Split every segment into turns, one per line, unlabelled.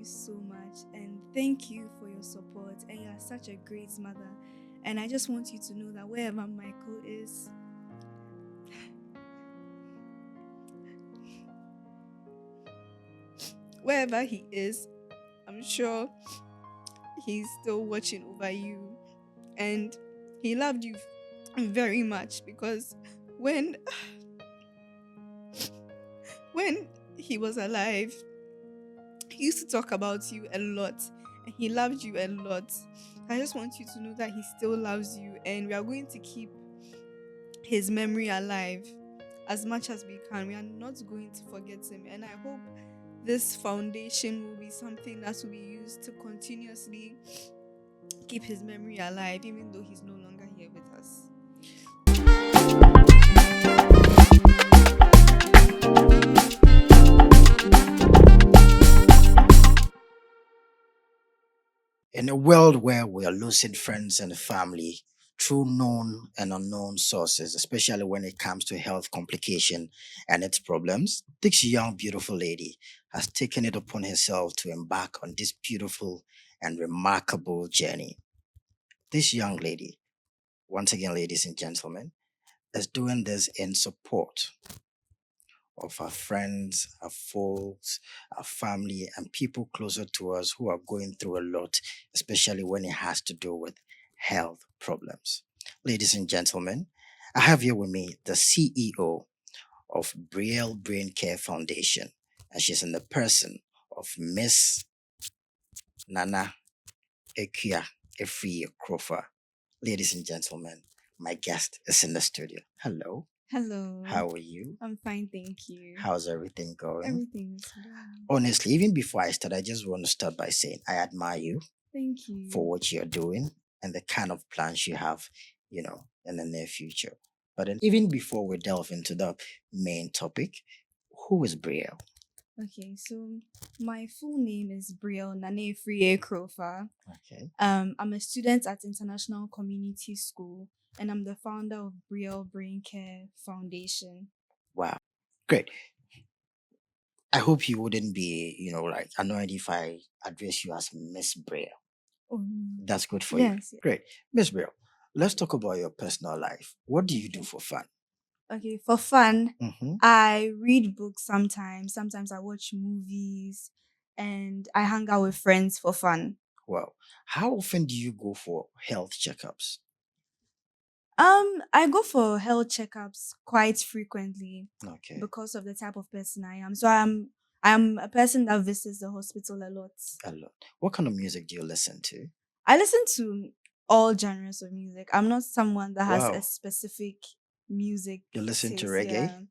you so much and thank you for your support. And you're such a great mother. And I just want you to know that wherever Michael is, wherever he is, I'm sure he's still watching over you. And he loved you very much because when when he was alive, he used to talk about you a lot and he loved you a lot. I just want you to know that he still loves you and we are going to keep his memory alive as much as we can. We are not going to forget him. And I hope this foundation will be something that will be used to continuously keep his memory alive, even though he's no longer here with us.
In a world where we are losing friends and family through known and unknown sources, especially when it comes to health complication and its problems, this young, beautiful lady has taken it upon herself to embark on this beautiful and remarkable journey. This young lady, once again, ladies and gentlemen, is doing this in support of our friends, our folks, our family, and people closer to us who are going through a lot, especially when it has to do with health problems. Ladies and gentlemen, I have here with me the CEO of Brielle Brain Care Foundation, and she's in the person of Miss Nana Ekia Efri Krofa. Ladies and gentlemen, my guest is in the studio. Hello,
Hello.
how are you?
I'm fine, thank you.
How's everything going?
Everything is fine.
Honestly, even before I start, I just want to start by saying I admire you
Thank
for
you.
what you're doing and the kind of plans you have, in the near future. But then, even before we delve into the main topic, who is Brielle?
Okay, so my full name is Brielle Nane Friye Krofa.
Okay.
I'm a student at International Community School, and I'm the founder of Brielle Brain Care Foundation.
Wow. Great. I hope you wouldn't be, like annoyed if I address you as Miss Brielle.
Oh no.
That's good for you.
Yes.
Great. Miss Brielle, let's talk about your personal life. What do you do
Okay.
for fun?
Okay. For fun,
Mm-hmm.
I read books sometimes. Sometimes I watch movies, and I hang out with friends for fun.
Well, how often do you go for health checkups?
I go for health checkups quite frequently
Okay.
because of the type of person I am. So I'm a person that visits the hospital a lot.
A lot. What kind of music do you listen to?
I listen to all genres of music. I'm not someone that has a
Wow.
specific music
You listen to
taste.
reggae?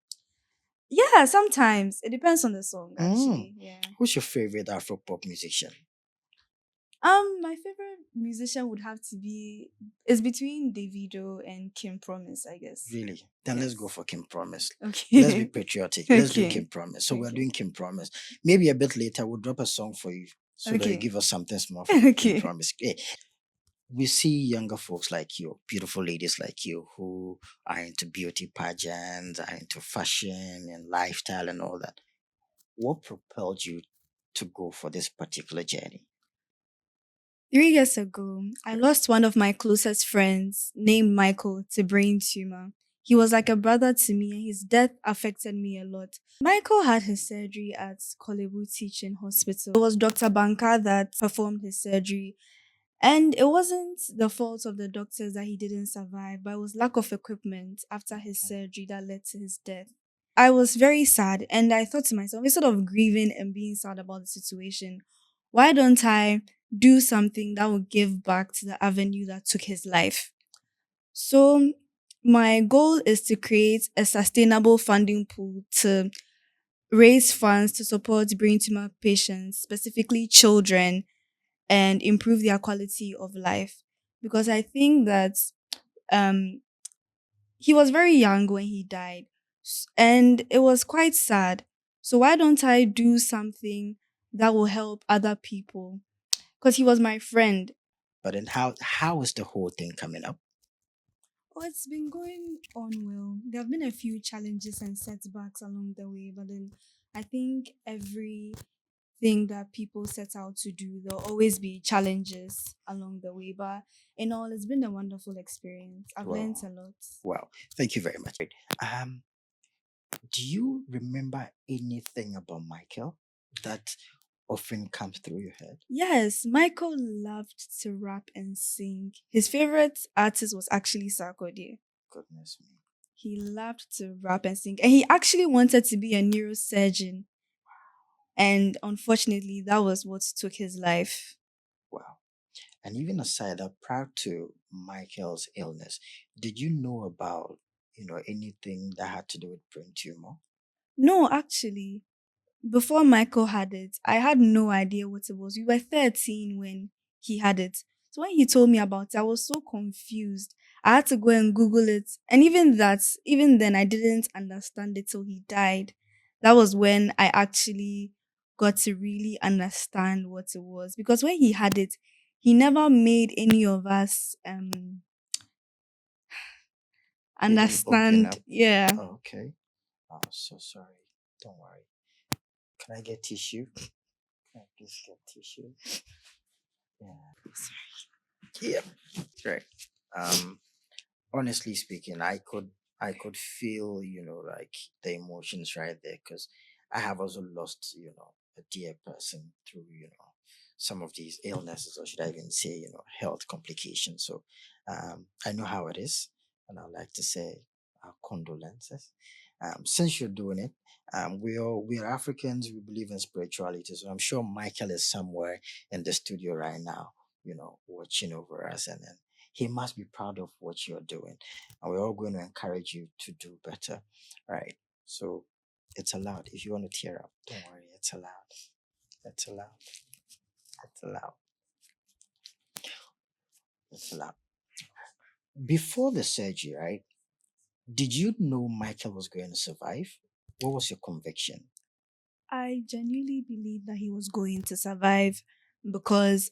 Yeah. Yeah, sometimes. It depends on the song
Mm.
actually. Yeah.
Who's your favorite Afro pop musician?
My favorite musician would have to be is between Davido and Kim Promise, I guess.
Really? Then let's go
Yes.
for Kim Promise. Let's be
Okay.
patriotic. Let's do Kim
Okay.
Promise. So we're
Okay.
doing Kim Promise. Maybe a bit later we'll drop a song for you so that you
Okay.
give us something small from Kim
Okay.
Promise. Okay. We see younger folks like you, beautiful ladies like you, who are into beauty pageants, are into fashion and lifestyle and all that. What propelled you to go for this particular journey?
3 years ago, I lost one of my closest friends named Michael to brain tumor. He was like a brother to me, and his death affected me a lot. Michael had his surgery at Kolebu Teaching Hospital. It was Dr. Banka that performed his surgery, and it wasn't the fault of the doctors that he didn't survive, but it was lack of equipment after his surgery that led to his death. I was very sad, and I thought to myself, instead of grieving and being sad about the situation, why don't I do something that will give back to the avenue that took his life? So, my goal is to create a sustainable funding pool to raise funds to support brain tumor patients, specifically children, and improve their quality of life. Because I think that um, he was very young when he died, and it was quite sad. So why don't I do something that will help other people? Because he was my friend.
But then how is the whole thing coming up?
Oh, it's been going on well. There have been a few challenges and setbacks along the way, but then I think everything thing that people set out to do. There'll always be challenges along the way, but in all, it's been a wonderful experience. I've learned
Well,
a lot.
well, thank you very much. Um, do you remember anything about Michael that often comes through your head?
Yes, Michael loved to rap and sing. His favorite artist was actually Sarkodie.
Goodness me.
He loved to rap and sing, and he actually wanted to be a neurosurgeon. And unfortunately, that was what took his life.
Wow. And even aside that, prior to Michael's illness, did you know about, anything that had to do with brain tumor?
No, actually, before Michael had it, I had no idea what it was. We were 13 when he had it. So when he told me about it, I was so confused. I had to go and Google it. And even then, I didn't understand it till he died. That was when I actually got to really understand what it was. Because when he had it, he never made any of us
He didn't open
understand.
up.
Yeah.
Oh, okay. Oh, so sorry. Don't worry. Can I get tissue? Can I please get tissue? Yeah. Yeah. Right. Um, honestly speaking, I could feel, like the emotions right there, because I have also lost, a dear person through, some of these illnesses, or should I even say, health complications. So I know how it is, and I'd like to say our condolences. Since you're doing it, we are Africans, we believe in spirituality. So I'm sure Michael is somewhere in the studio right now, watching over us, and then he must be proud of what you're doing. And we're all going to encourage you to do better. Right. So it's allowed. If you want to tear up, don't worry. It's allowed. It's allowed. It's allowed. It's allowed. Before the surgery, right? Did you know Michael was going to survive? What was your conviction?
I genuinely believe that he was going to survive because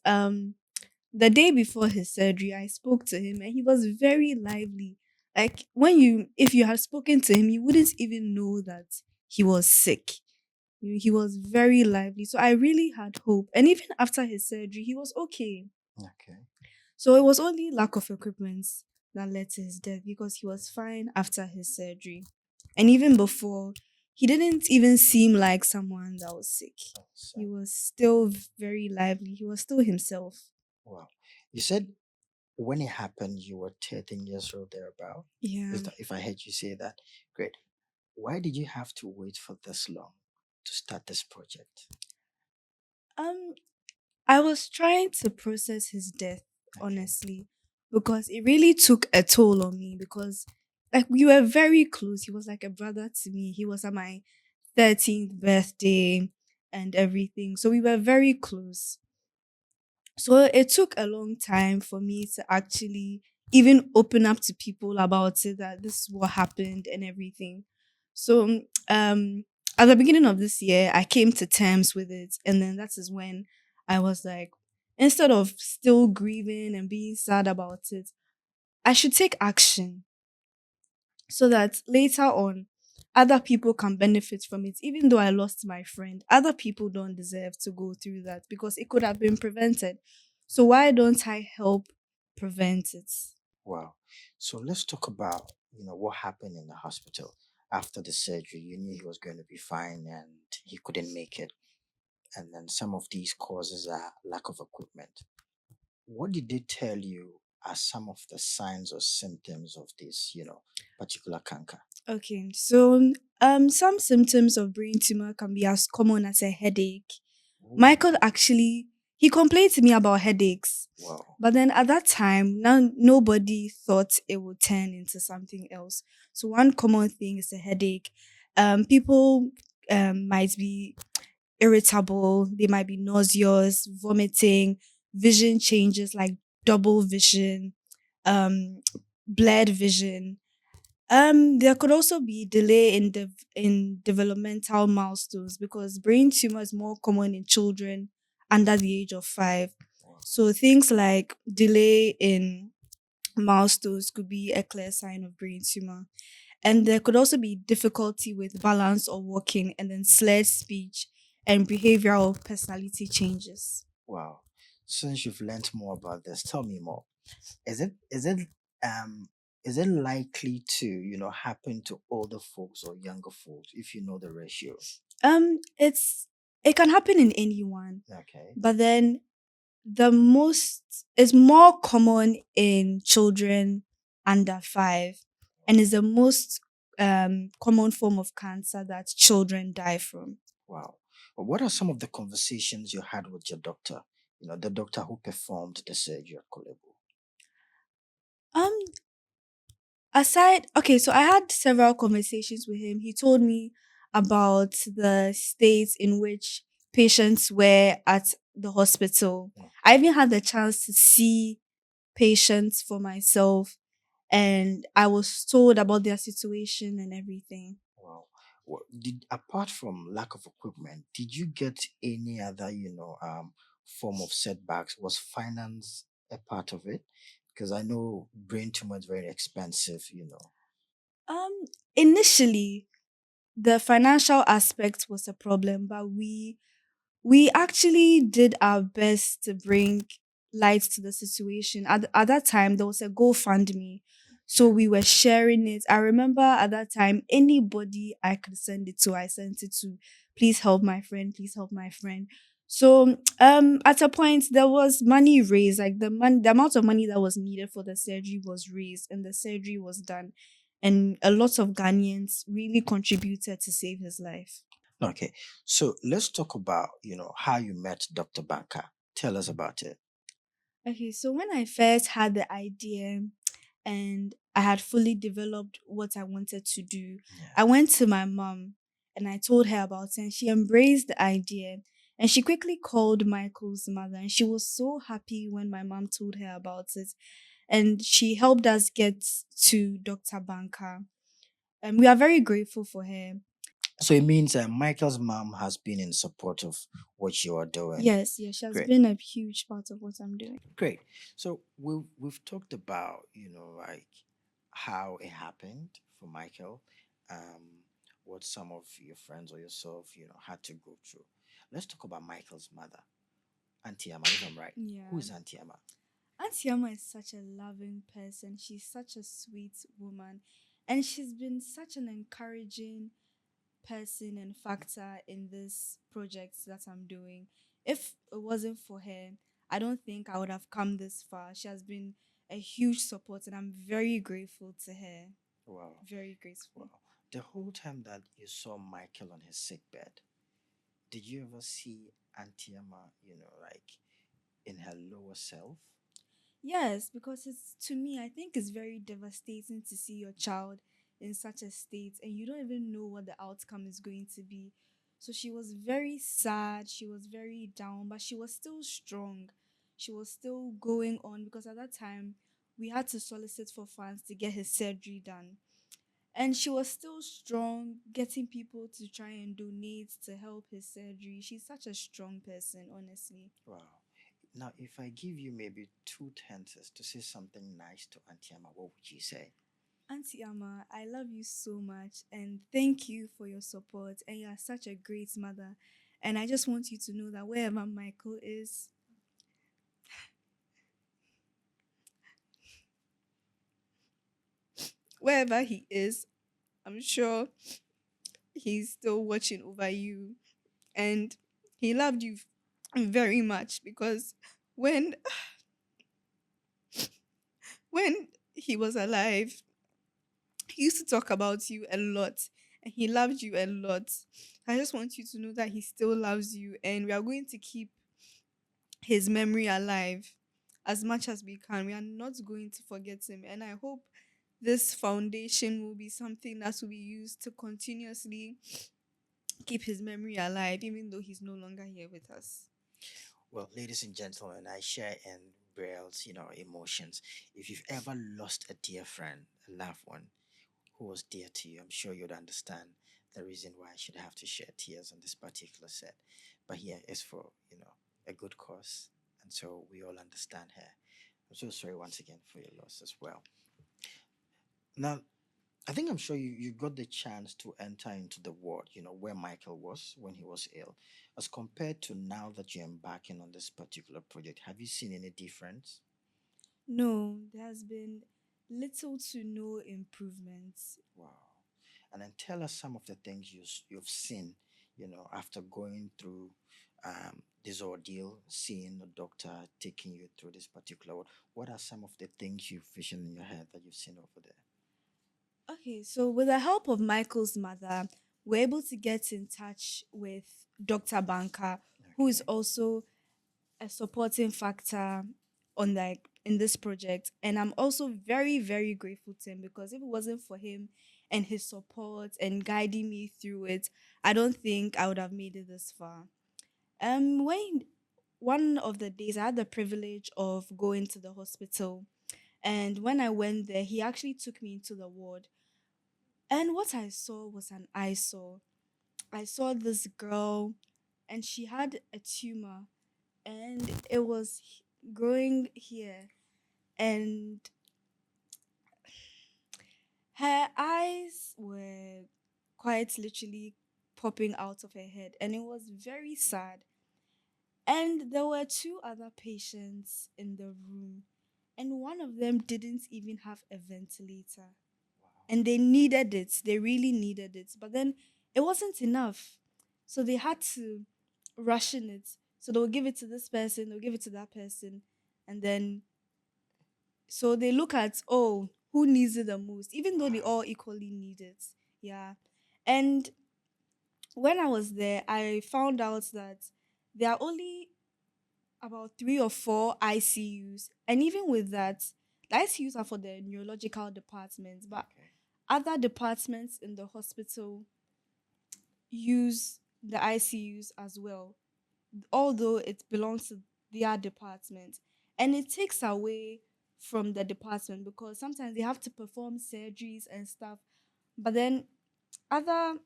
the day before his surgery I spoke to him and he was very lively. Like if you had spoken to him, you wouldn't even know that he was sick. He was very lively. So I really had hope. And even after his surgery, he was okay.
Okay.
So it was only lack of equipment that led to his death because he was fine after his surgery. And
Wow.
even before, he didn't even seem like someone that was sick. He
So,
was still very lively. He was still himself.
wow. You said when it happened, you were 13 years old thereabout.
Yeah.
Is that if I heard you say that? Great. Why did you have to wait for this long to start this project?
Um, I was trying to process his death,
Okay.
honestly, because it really took a toll on me because like we were very close. He was like a brother to me. He was at my 13th birthday and everything. So we were very close. So it took a long time for me to actually even open up to people about it that this is what happened and everything. So at the beginning of this year, I came to terms with it, and then that is when I was like, instead of still grieving and being sad about it, I should take action so that later on other people can benefit from it. Even though I lost my friend, other people don't deserve to go through that because it could have been prevented. So why don't I help prevent it?
Wow. So let's talk about, what happened in the hospital after the surgery. You knew he was going to be fine and he couldn't make it. And then some of these causes are lack of equipment. What did they tell you are some of the signs or symptoms of this, particular cancer?
Okay, so some symptoms of brain tumor can be as common as a headache.
Ooh,
Michael actually he complained to me about headaches.
wow.
But then at that time, now nobody thought it would turn into something else. So one common thing is a headache. People might be irritable, they might be nauseous, vomiting, vision changes like double vision, um, blurred vision. There could also be delay in developmental milestones because brain tumor is more common in children under the age of 5.
Wow.
So things like delay in milestones could be a clear sign of brain tumor. And there could also be difficulty with balance or walking and then slurred speech and behavioral personality changes.
Wow. Since you've learned more about this, tell me more. Um is it likely to, happen to older folks or younger folks if you know the ratio?
It's it can happen in anyone,
Okay.
but then the most is more common in children under 5 and is the most common form of cancer that children die from.
Wow. Well, what are some of the conversations you had with your doctor? The doctor who performed the surgery at Kolebu.
Um Aside, okay, so I had several conversations with him. He told me about the states in which patients were at the hospital.
Mm.
I even had the chance to see patients for myself, and I was told about their situation and everything.
Wow. Apart from lack of equipment, did you get any other, form of setbacks? Was finance a part of it? Because I know brain tumor is very expensive.
Um, Initially, the financial aspect was a problem, but we actually did our best to bring light to the situation. At that time, there was a GoFundMe. So we were sharing it. I remember at that time, anybody I could send it to, I sent it to. Please help my friend. Please help my friend. So at a point there was money raised, like the amount of money that was needed for the surgery was raised and the surgery was done. And a lot of Ghanaians really contributed to save his life.
Okay. So let's talk about, how you met Dr. Banker. Tell us about it.
Okay, so when I first had the idea and I had fully developed what I wanted to do,
Yeah.
I went to my mom and I told her about it, and she embraced the idea. And she quickly called Michael's mother, and she was so happy when my mom told her about it. And she helped us get to Dr. Banker. And we are very grateful for her.
So it means Michael's mom has been in support of what you are doing.
Yes, yes, she has
Great.
been a huge part of what I'm doing.
Great. So we've talked about, like how it happened for Michael, what some of your friends or yourself, had to go through. Let's talk about Michael's mother, Auntie Ama, if I'm right. Who
Yeah.
is Auntie Ama?
Auntie Ama is such a loving person. She's such a sweet woman. And she's been such an encouraging person and factor in this project that I'm doing. If it wasn't for her, I don't think I would have come this far. She has been a huge support and I'm very grateful to her.
Wow.
Very grateful.
Wow. The whole time that you saw Michael on his sick bed, did you ever see Auntie Ama, like in her lower self?
Yes, because it's to me, I think it's very devastating to see your child in such a state and you don't even know what the outcome is going to be. So she was very sad, she was very down, but she was still strong. She was still going on because at that time we had to solicit for funds to get his surgery done. And she was still strong, getting people to try and donate to help his surgery. She's such a strong person, honestly.
Wow. Now, if I give you maybe two chances to say something nice to Auntie Ama, what would you say?
Auntie Ama, I love you so much and thank you for your support. And you are such a great mother. And I just want you to know that wherever Michael is, wherever he is, I'm sure he's still watching over you. And he loved you very much because when when he was alive, he used to talk about you a lot and he loved you a lot. I just want you to know that he still loves you and we are going to keep his memory alive as much as we can. We are not going to forget him. And I hope this foundation will be something that will be used to continuously keep his memory alive, even though he's no longer here with us.
Well, ladies and gentlemen, I share in Brielle's, emotions. If you've ever lost a dear friend, a loved one who was dear to you, I'm sure you'd understand the reason why I should have to shed tears on this particular set. But here is for, a good cause. And so we all understand her. I'm so sorry once again for your loss as well. Now, I think I'm sure you got the chance to enter into the ward, where Michael was when he was ill. As compared to now that you're embarking on this particular project, have you seen any difference?
No, there has been little to no improvements.
Wow. And then tell us some of the things you've seen, after going through this ordeal, seeing a doctor taking you through this particular one. What are some of the things you've visioned in your head that you've seen over there?
Okay, so with the help of Michael's mother, we're able to get in touch with Dr. Banker, who is
Okay.
also a supporting factor on like in this project. And I'm also very, very grateful to him because if it wasn't for him and his support and guiding me through it, I don't think I would have made it this far. When one of the days I had the privilege of going to the hospital, and when I went there, he actually took me into the ward. And what I saw was an eyesore. I saw this girl, and she had a tumor, and it was growing here, and her eyes were quite literally popping out of her head, and it was very sad. And there were two other patients in the room, and one of them didn't even have a ventilator.
Wow.
And they needed it. They really needed it. But then it wasn't enough. So they had to ration it. So they'll give it to this person, they'll give it to that person. And then, so they look at, oh, who needs it the most, even though they
Wow.
all equally need it. Yeah. And when I was there, I found out that there are only about three or four ICUs. And even with that, the ICUs are for the neurological departments, but
Okay.
other departments in the hospital use the ICUs as well, although it belongs to their department. And it takes away from the department because sometimes they have to perform surgeries and stuff. But then other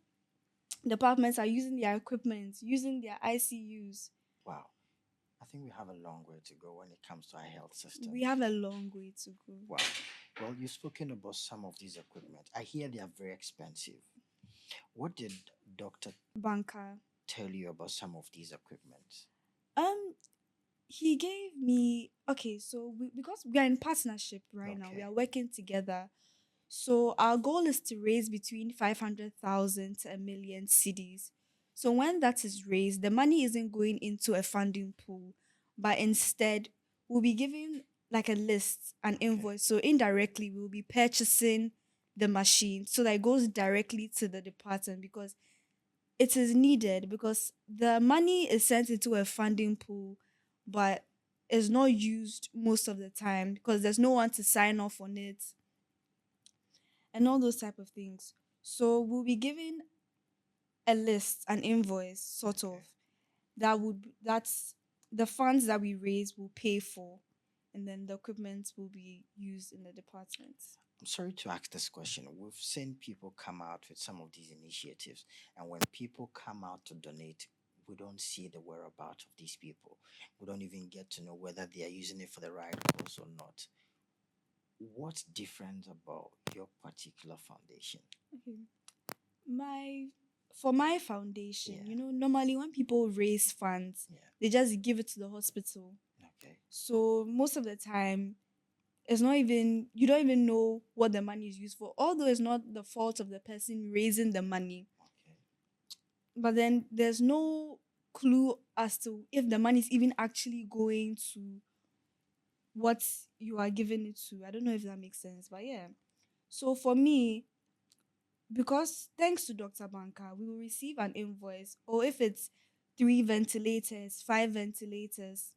departments are using their equipment, using their ICUs.
Wow. I think we have a long way to go when it comes to our health
We
systems.
have a long way to go.
Wow. Well, you've spoken about some of these equipment. I hear they are very expensive. What did Dr.
Banker.
tell you about some of these equipment?
Um, he gave me okay, so because we are in partnership right now, we
Okay.
are working together. So our goal is to raise between 500,000 to a million CDs. So when that is raised, the money isn't going into a funding pool, but instead we'll be giving like a list, an
Okay.
invoice. So indirectly we'll be purchasing the machine so that it goes directly to the department because it is needed because the money is sent into a funding pool, but is not used most of the time because there's no one to sign off on it and all those type of things. So we'll be given a list, an invoice, sort
Okay.
of, that's the funds that we raise will pay for, and then the equipment will be used in the department.
I'm sorry to ask this question. We've seen people come out with some of these initiatives, and when people come out to donate, we don't see the whereabouts of these people. We don't even get to know whether they are using it for the right cause or not. What's different about your particular foundation?
Okay. My For my foundation,
Yeah,
normally when people raise funds,
yeah.
they just give it to the hospital.
Okay,
So most of the time, it's not even you don't even know what the money is used for. Although it's not the fault of the person raising the money,
okay.
but then there's no clue as to if the money is even actually going to what you are giving it to. I don't know if that makes sense, but yeah. So for me, because thanks to Dr. Banka, we will receive an invoice, or if it's three ventilators, five ventilators,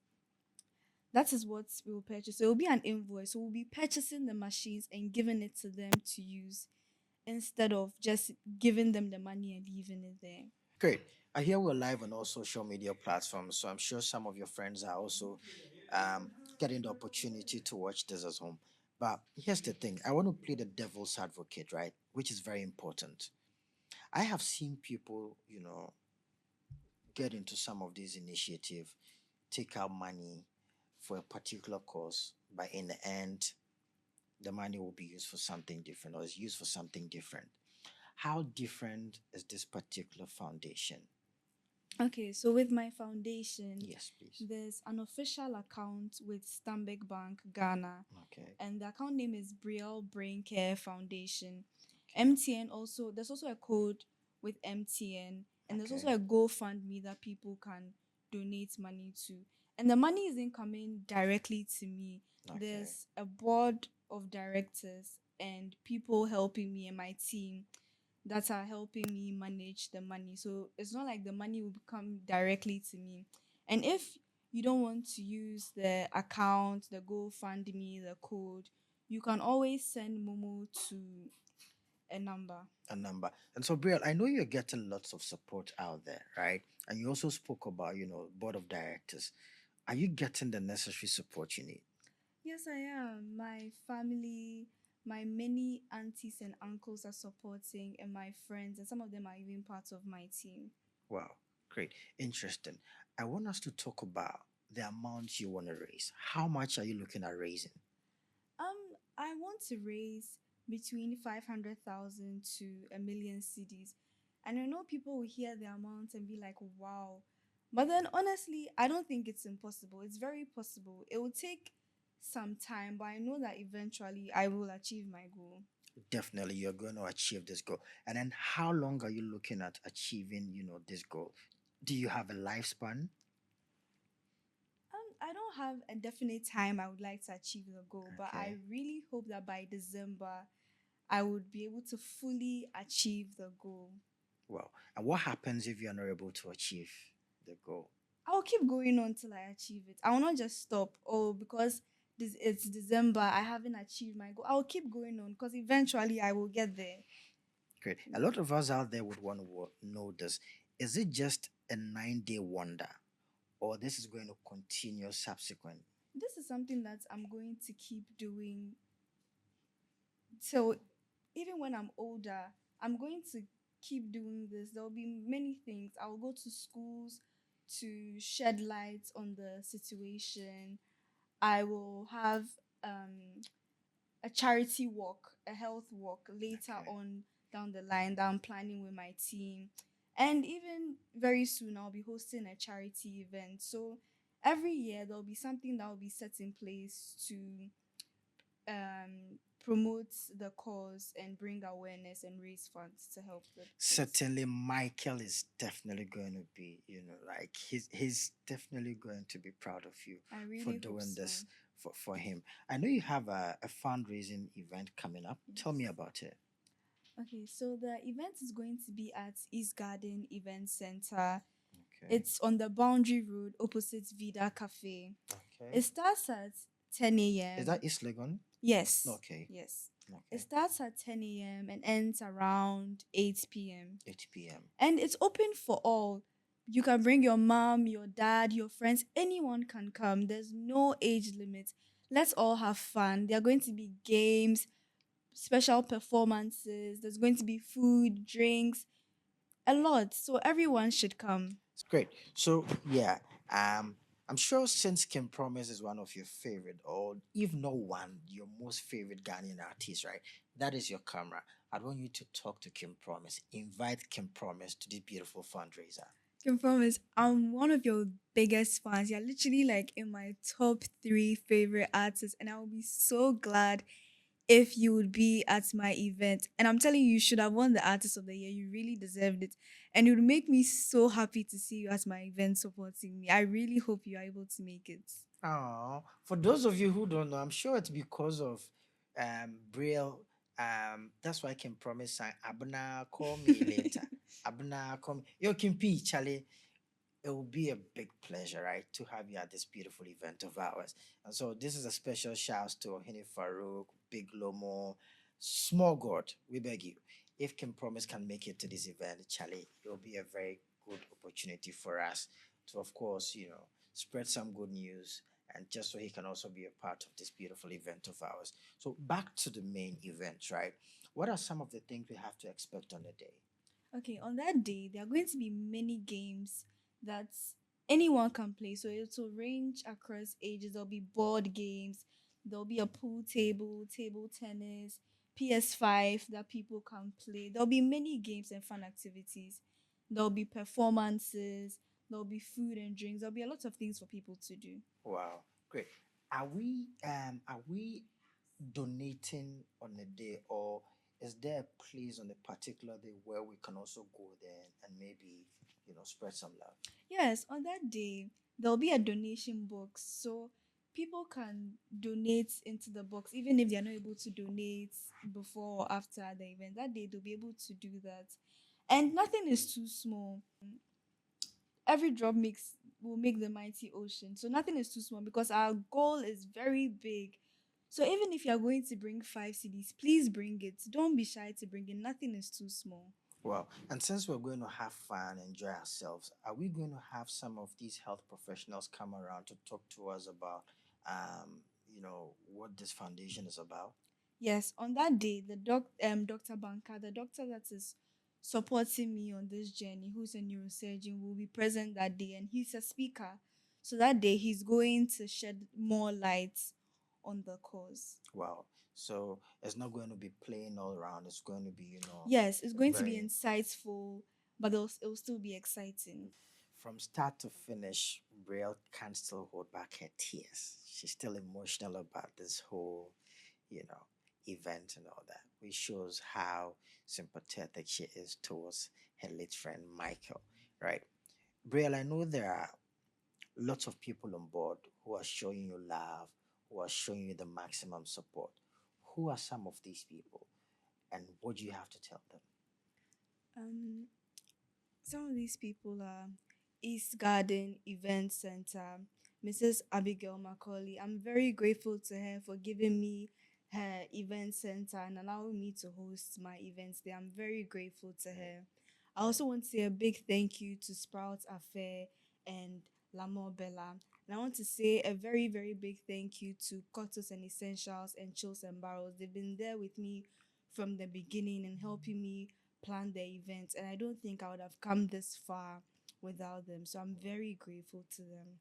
that is what we will purchase. So it will be an invoice. So we'll be purchasing the machines and giving it to them to use instead of just giving them the money and leaving it there.
Great. I hear we're live on all social media platforms, so I'm sure some of your friends are also getting the opportunity to watch this at home. But here's the thing, I want to play the devil's advocate, right? Which is very important. I have seen people, get into some of these initiatives, take out money for a particular cause, but in the end, The money will be used for something different or is used for something different. How different is this particular foundation?
Okay, so with my foundation,
Yes, please.
there's an official account with Stanbic Bank Ghana,
Okay.
and the account name is Brielle Brain Care Foundation.
Okay.
MTN also, there's also a code with MTN, and there's also
Okay.
a GoFundMe that people can donate money to. And the money isn't coming directly to me.
Okay.
There's a board of directors and people helping me and my team that are helping me manage the money. So it's not like the money will come directly to me. And if you don't want to use the account, the GoFundMe, the code, you can always send Momo to a number.
A number. And so, Brielle, I know you're getting lots of support out there, right? And you also spoke about, board of directors. Are you getting the necessary support you need?
Yes, I am. My family, my many aunties and uncles are supporting, and my friends, and some of them are even part of my team.
Wow, great. Interesting. I want us to talk about the amount you want to raise. How much are you looking at raising?
I want to raise between 500,000 to a million CDs. And I know people will hear the amount and be like, wow. But then honestly, I don't think it's impossible. It's very possible. It will take some time, but I know that eventually I will achieve my goal.
Definitely, you're going to achieve this goal. And then how long are you looking at achieving, this goal? Do you have a lifespan?
I don't have a definite time I would like to achieve the goal, but I
Okay.
really hope that by December I would be able to fully achieve the goal.
Well, and what happens if you're not able to achieve the goal?
I'll keep going on till I achieve it. I will not just stop. Oh, because it's December, I haven't achieved my goal. I'll keep going on because eventually I will get there.
Great. A
Yeah.
lot of us out there would want to know this. Is it just a 9-day wonder, or this is going to continue subsequent?
This is something that I'm going to keep doing. So even when I'm older, I'm going to keep doing this. There'll be many things. I'll go to schools to shed light on the situation. I will have um a charity walk, a health walk later
Okay.
on down the line that I'm planning with my team. And even very soon, I'll be hosting a charity event. So every year, there'll be something that will be set in place to promote the cause and bring awareness and raise funds to help the cause.
Certainly, Michael is definitely going to be, like he's definitely going to be proud of you
I
for
really hope
doing
so.
this for him. I know you have a fundraising event coming up. Tell me
Yes.
about it.
Okay, so the event is going to be at East Garden Event Center.
Okay.
It's on the Boundary Road opposite Vida Cafe.
Okay.
It starts at 10
Is
a.m.
that East Legon?
Yes,
Okay.
yes. It
Okay.
starts at 10 a.m. and ends around 8 p.m.
8 p.m.
And it's open for all. You can bring your mom, your dad, your friends, anyone can come. There's no age limit. Let's all have fun. There are going to be games, special performances, there's going to be food, drinks, a lot. So everyone should come.
Great. So yeah, I'm sure since Kim Promise is one of your favorite, or if no one, your most favorite Ghanaian artist, right? That is your camera. I want you to talk to Kim Promise. Invite Kim Promise to this beautiful fundraiser.
Can promise, I'm one of your biggest fans. You're literally like in my top three favorite artists, and I will be so glad if you would be at my event. And I'm telling you, you should have won the Artist of the Year. You really deserved it. And it would make me so happy to see you at my event supporting me. I really hope you are able to make it.
Oh, for those of you who don't know, I'm sure it's because of Brielle. That's why I can promise Abuna call me later. Abuna call me. Yo, Kimpi, Charlie. It will be a big pleasure, right, to have you at this beautiful event of ours. And so this is a special shout to Ohene Farouk, Big Lomo, Small God. We beg you. If Kim Promise can make it to this event, Charlie, it will be a very good opportunity for us to, of course, spread some good news and just so he can also be a part of this beautiful event of ours. So back to the main event, right? What are some of the things we have to expect on the day?
Okay, on that day, there are going to be many games that anyone can play. So it will range across ages. There'll be board games, There'll be a pool table, table tennis, PS5 that people can play. There'll be many games and fun activities. There'll be performances. There'll be food and drinks. There'll be a lot of things for people to do.
Wow, great. Are we donating on a day, or is there a place on a particular day where we can also go there and maybe spread some love?
Yes, on that day, there'll be a donation box. So people can donate into the box, even if they're not able to donate before or after the event. That day, they'll be able to do that. And nothing is too small. Every drop makes will make the mighty ocean. So nothing is too small because our goal is very big. So even if you're going to bring 5 CDs, please bring it. Don't be shy to bring it. Nothing is too small.
Well, and since we're going to have fun, enjoy ourselves, are we going to have some of these health professionals come around to talk to us about, what this foundation is about?
Yes, on that day, Dr. Banka, the doctor that is supporting me on this journey, who's a neurosurgeon, will be present that day, and he's a speaker. So that day, he's going to shed more light on the cause.
Wow. So it's not going to be plain all around. It's going to be,
Yes, it's going to be
very.
insightful, but it'll still be exciting.
From start to finish, Brielle can't still hold back her tears. She's still emotional about this whole, you know, event and all that, which shows how sympathetic she is towards her late friend Michael, right? Brielle, I know there are lots of people on board who are showing you love, who are showing you the maximum support. Who are some of these people, and what do you have to tell them?
Um, Some of these people are East Garden Event Center, Mrs. Abigail Macaulay. I'm very grateful to her for giving me her event center and allowing me to host my events there. I'm very grateful to
Right,
her. I
right.
also want to say a big thank you to Sprout Affair and Lamore Bella. And I want to say a very, very big thank you to Cottos and Essentials and Chills and Barrels. They've been there with me from the beginning and helping me plan the event. And I don't think I would have come this far without them. So I'm very grateful to them.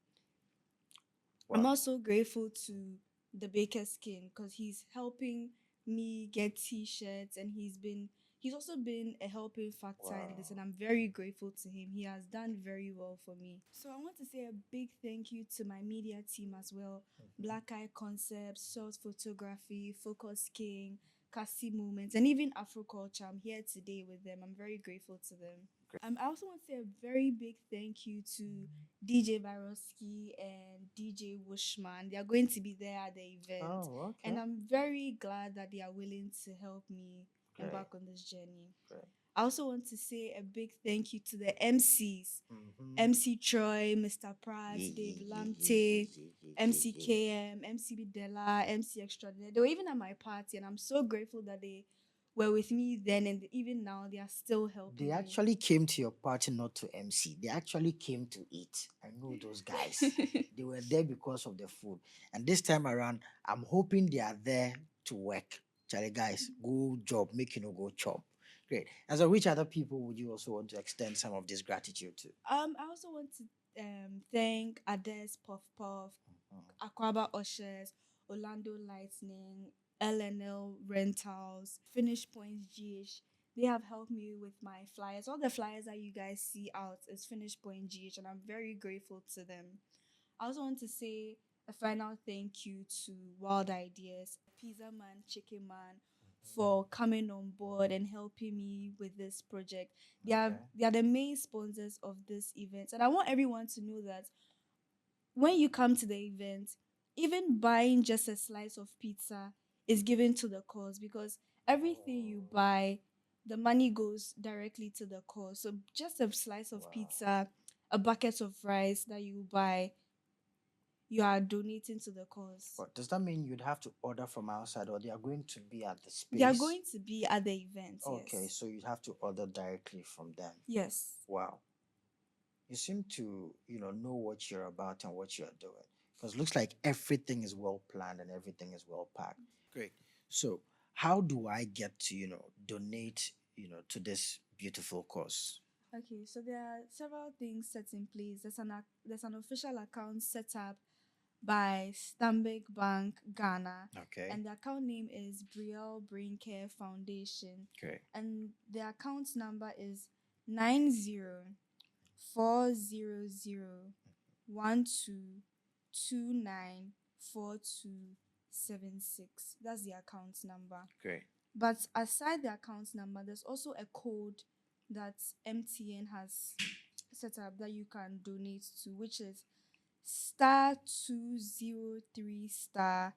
I'm
Wow.
also grateful to the Baker's King because he's helping me get t-shirts and he's also been a helping factor in this, and
Wow.
I'm very grateful to him. He has done very well for me. So I want to say a big thank you to my media team as well.
Mhm.
Black Eye Concepts, Source Photography, Focus King, Cassie Moments, and even Afroculture. I'm here today with them. I'm very grateful to them. I also want to say a very big thank you to DJ Baroski and DJ Wushman. They are going to be there at the event,
Oh,
and
okay.
I'm very glad that they are willing to help me
Great,
embark on this journey.
great.
I also want to say a big thank you to the MCs,
Mm-hmm.
MC Troy, Mr. Pratt,
Yeah,
Dave
yeah, yeah, yeah,
Lamte,
yeah, yeah, yeah,
MC
yeah.
KM, MC Bidella, MC Extraordinaire. They were even at my party, and I'm so grateful that they were with me then, and even now they are still
They
helping me.
actually came to your party not to MC. They actually came to eat. I know those guys. They were there because of the food. And this time around, I'm hoping they are there to work. Charlie, guys, go job, make go chop. Great. And so, which other people would you also want to extend some of this gratitude to?
I also want to thank Ades Puff Puff,
Mhm.
Aquaba Ushers, Orlando Lightning, LNL Rentals, Finish Points GH. They have helped me with my flyers. All the flyers that you guys see out is Finish Point GH, and I'm very grateful to them. I also want to say a final thank you to Wild Ideas, Pizza Man, Chicken Man, for coming on board and helping me with this project.
Okay.
They are the main sponsors of this event. And I want everyone to know that when you come to the event, even buying just a slice of pizza is given to the cause because everything you
Oh,
buy, the money goes directly to the cause. So just a slice of
wow.
pizza, a bucket of rice that you buy, you are donating to the cause.
But does that mean you'd have to order from outside, or they are going to be at the
They are
space?
going to be at the event,
Okay,
yes.
so you'd have to order directly from them.
Yes.
Wow. You seem to, know what you're about and what you're doing. Because it looks like everything is well planned and everything is well packed. Great. So how do I get to, donate, to this beautiful cause?
Okay, so there are several things set in place. There's an official account set up by Stanbic Bank Ghana,
Okay.
and the account name is Brielle Brain Care Foundation,
Great.
and the account number is 904012294276. That's the account number.
Great.
But aside the account number, there's also a code that MTN has set up that you can donate to, which is *203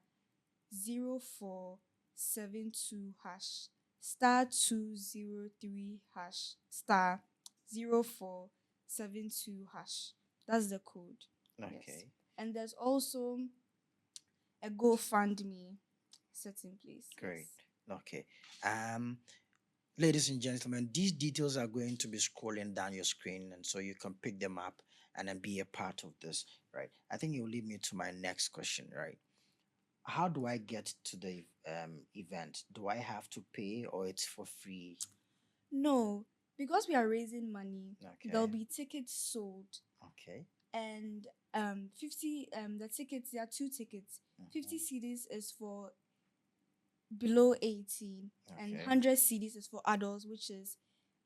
*0472 *203 *0472. That's the code. Yes.
Okay.
And there's also a GoFundMe set in place.
Great.
Yes.
Okay. Um, Ladies and gentlemen, these details are going to be scrolling down your screen, and so you can pick them up and then be a part of this, right? I think it will lead me to my next question, right? How do I get to the event? Do I have to pay or it's for free?
No, because we are raising money, there'll
Okay.
be tickets sold,
Okay.
and 50 the tickets, there are two tickets. 50
Mhm.
CDs is for below 18, and
Okay.
100 CDs is for adults, which is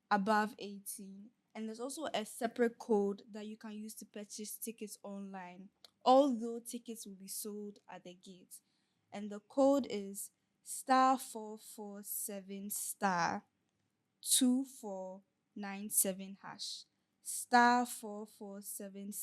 above 18. And there's also a separate code that you can use to purchase tickets online, although tickets will be sold at the gate. And the code is *447 *2497#. *447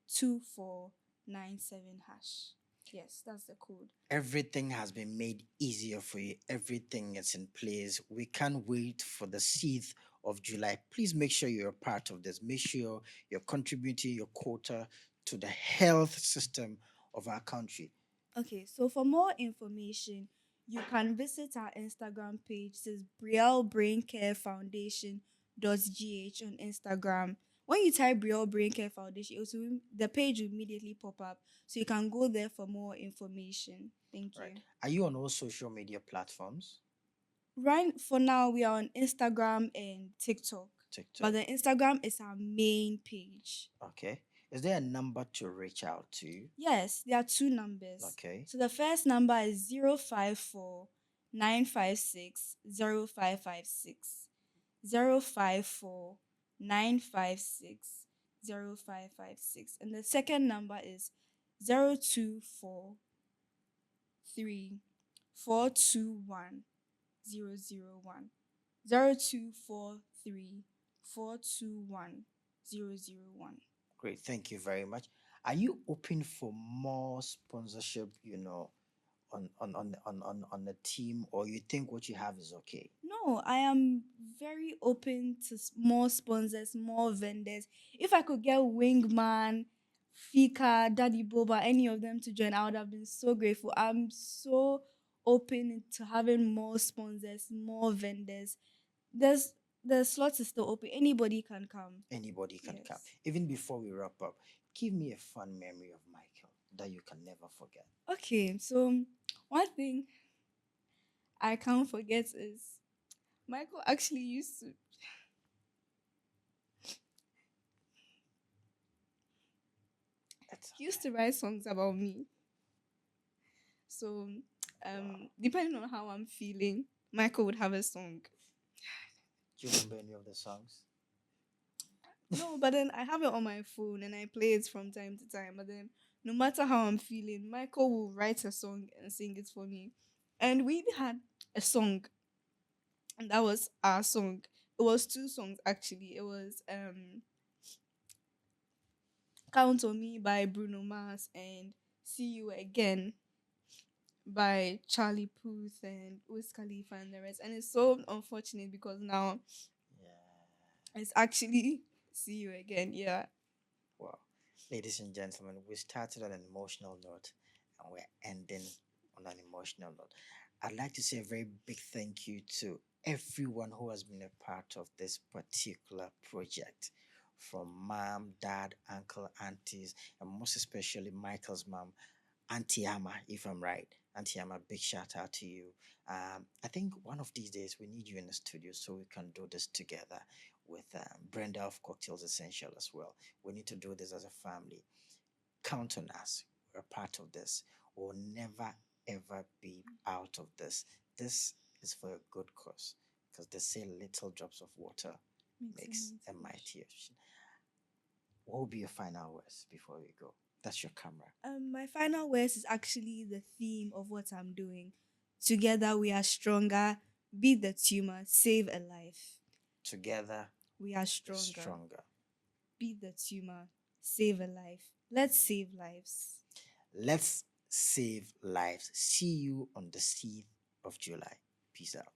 *2497#. Yes, that's the code.
Everything has been made easier for you. Everything is in place. We can't wait for the 6th of July. Please make sure you're a part of this. Make sure you're contributing your quota to the health system of our country.
Okay, so for more information, you can visit our Instagram page. It says Brielle Brain Care Foundation .gh on Instagram. When you type Brielle Brain Care Foundation, the page will immediately pop up. So you can go there for more information. Thank
Right.
you.
Are you on all social media platforms?
Right for now, we are on Instagram and TikTok. But
TikTok.
the Instagram is our main page.
Okay. Is there a number to reach out to?
Yes, there are two numbers.
Okay.
So the first number is 054 956 0556. 054 956 0556. And the second number is 0243 421 001. 0243 421 001.
Great. Thank you very much. Are you open for more sponsorship, on the team, or you think what you have is okay?
No, I am very open to more sponsors, more vendors. If I could get Wingman, Fika, Daddy Boba, any of them to join, I would have been so grateful. I'm so open to having more sponsors, more vendors. There's the slot is still open. Anybody can come.
Anybody can come.
Yes.
Even before we wrap up, give me a fun memory of Michael that you can never forget.
Okay, so one thing I can't forget is Michael actually
It's
he used to write songs about me. So,
wow.
depending on how I'm feeling, Michael would have a song.
Do you remember any of the songs?
No, but then I have it on my phone and I play it from time to time. But then, no matter how I'm feeling, Michael will write a song and sing it for me. And we had a song, and that was our song. It was two songs actually. It was "Count on Me" by Bruno Mars and "See You Again" by Charlie Puth and Wiz Khalifa and the rest. And it's so unfortunate because now
Yeah.
it's actually "See You Again." Yeah.
Wow. Ladies and gentlemen, we started on an emotional note and we're ending on an emotional note. I'd like to say a very big thank you to everyone who has been a part of this particular project. From mom, dad, uncle, aunties, and most especially Michael's mom, Auntie Ama, if I'm right. Auntie Ama, big shout out to you. I think one of these days we need you in the studio so we can do this together with Brenda of Cocktails Essential as well. We need to do this as a family. Count on us. a part of this. We'll never ever be out of this. This is for a good cause, because they say little drops of water
Makes a
makes a
mighty ocean.
mighty ocean. What will be your final words before we go? That's your camera.
My final words is actually the theme of what I'm doing. Together we are stronger. Beat the tumor. Save a life.
Together,
We are
we're
stronger.
stronger.
Beat the tumor. Save a life. Let's save lives.
Let's save lives. See you on the 6th of July. Peace out.